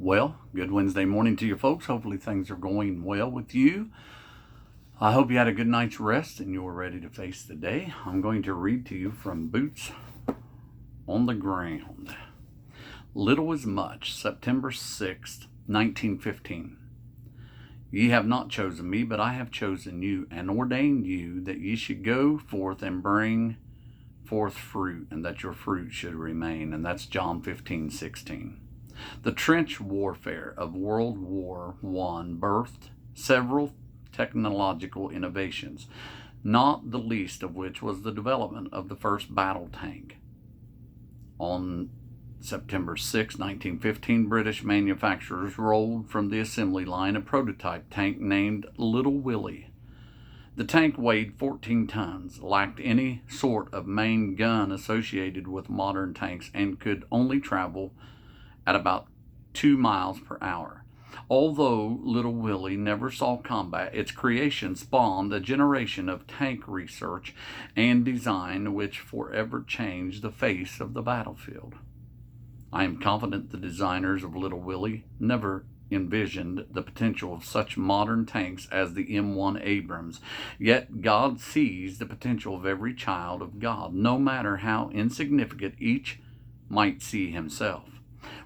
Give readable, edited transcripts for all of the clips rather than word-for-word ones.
Well, good Wednesday morning to you folks. Hopefully things are going well with you. I hope you had a good night's rest and you're ready to face the day. I'm going to read to you from Boots on the Ground. Little is much, September 6th, 1915. Ye have not chosen me, but I have chosen you, and ordained you that ye should go forth and bring forth fruit, and that your fruit should remain. And that's John 15:16. The trench warfare of World War I birthed several technological innovations, not the least of which was the development of the first battle tank. On September 6, 1915, British manufacturers rolled from the assembly line a prototype tank named Little Willie. The tank weighed 14 tons, lacked any sort of main gun associated with modern tanks, and could only travel at about 2 miles per hour. Although Little Willie never saw combat, its creation spawned a generation of tank research and design which forever changed the face of the battlefield. I am confident the designers of Little Willie never envisioned the potential of such modern tanks as the M1 Abrams. Yet God sees the potential of every child of God, no matter how insignificant each might see himself.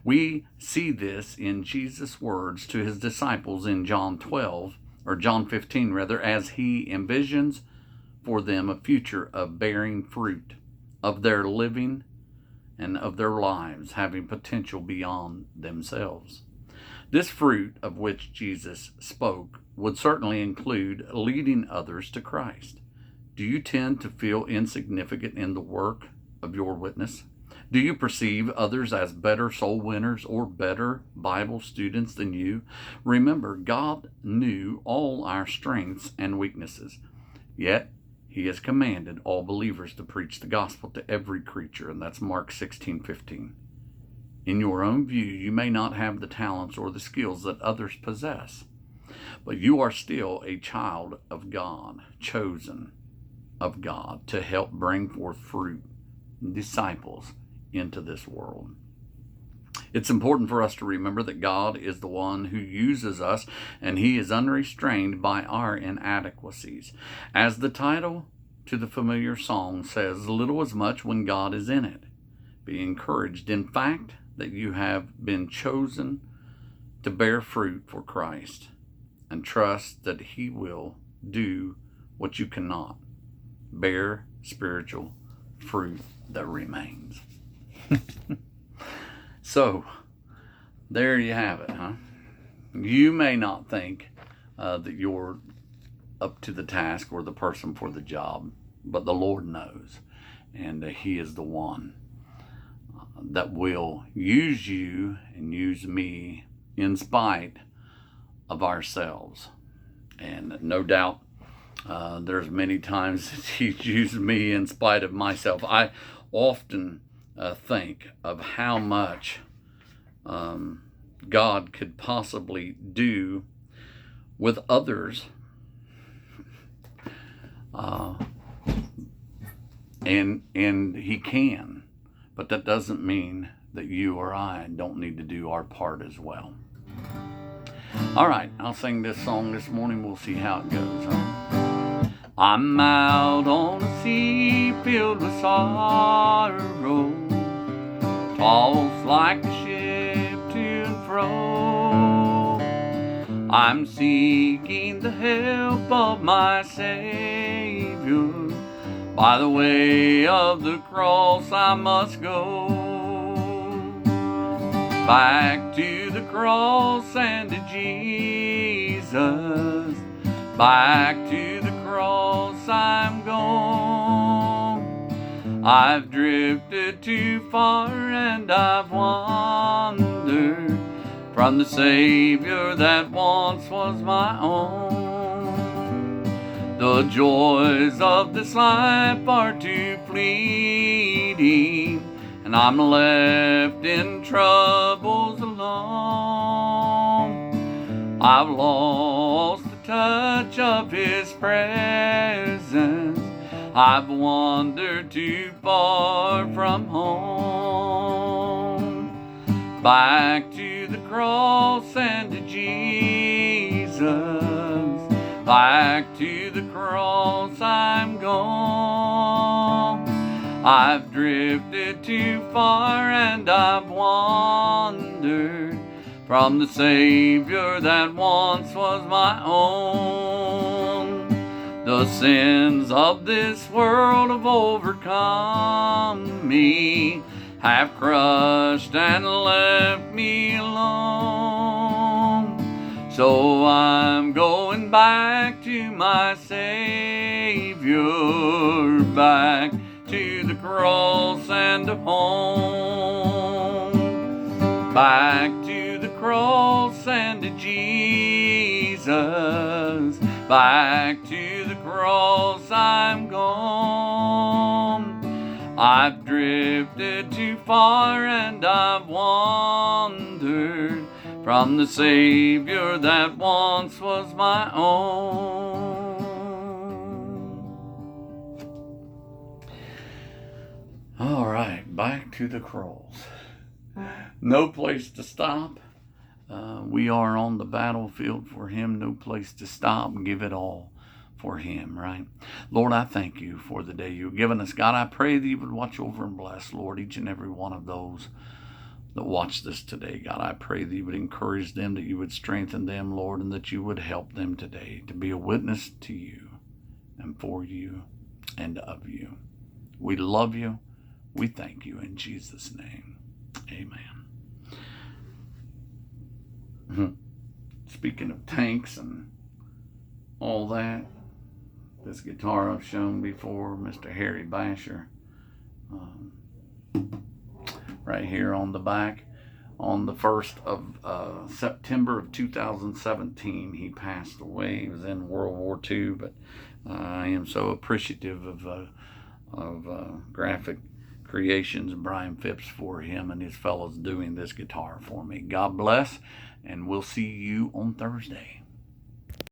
We see this in Jesus' words to his disciples in John 15 rather, as he envisions for them a future of bearing fruit, of their living and of their lives having potential beyond themselves. This fruit of which Jesus spoke would certainly include leading others to Christ. Do you tend to feel insignificant in the work of your witness? Do you perceive others as better soul winners or better Bible students than you? Remember, God knew all our strengths and weaknesses, yet he has commanded all believers to preach the gospel to every creature, and that's Mark 16:15. In your own view, you may not have the talents or the skills that others possess, but you are still a child of God, chosen of God to help bring forth fruit, disciples into this world. It's important for us to remember that God is the one who uses us, and he is unrestrained by our inadequacies. As the title to the familiar song says, little is much when God is in it. Be encouraged, in fact, that you have been chosen to bear fruit for Christ, and trust that he will do what you cannot: bear spiritual fruit that remains. So, there you have it, huh? You may not think that you're up to the task or the person for the job, but the Lord knows, and he is the one that will use you and use me in spite of ourselves. And no doubt there's many times that he's used me in spite of myself. I often think of how much God could possibly do with others, and he can, but that doesn't mean that you or I don't need to do our part as well. All right, I'll sing this song this morning. We'll see how it goes, huh? I'm out on a sea filled with sorrow, tossed like a ship to and fro. I'm seeking the help of my Savior. By the way of the cross I must go. Back to the cross and to Jesus. Back to the cross I'm gone. I've drifted too far and I've wandered from the Savior that once was my own. The joys of this life are too fleeting, and I'm left in troubles alone. I've lost the touch of his presence. I've wandered too far from home. back to the cross and to Jesus. Back to the cross I'm gone. I've drifted too far and I've wandered from the Savior that once was my own. The sins of this world have overcome me, have crushed and left me alone. So I'm going back to my Savior, back to the cross and to home. Back to the cross and to Jesus. Back to the cross I'm gone. I've drifted too far and I've wandered from the Savior that once was my own. All right, back to the cross. No place to stop. We are on the battlefield for Him. No place to stop. Give it all for Him, right? Lord, I thank You for the day You've given us. God, I pray that You would watch over and bless, Lord, each and every one of those that watch this today. God, I pray that You would encourage them, that You would strengthen them, Lord, and that You would help them today to be a witness to You and for You and of You. We love You. We thank You in Jesus' name. Amen. Speaking of tanks and all that, this guitar I've shown before, Mr. Harry Basher, right here on the back. On the 1st of September of 2017, he passed away. He was in World War II, but I am so appreciative of Graphic Creations, Brian Phipps, for him and his fellows doing this guitar for me. God bless, and we'll see you on Thursday.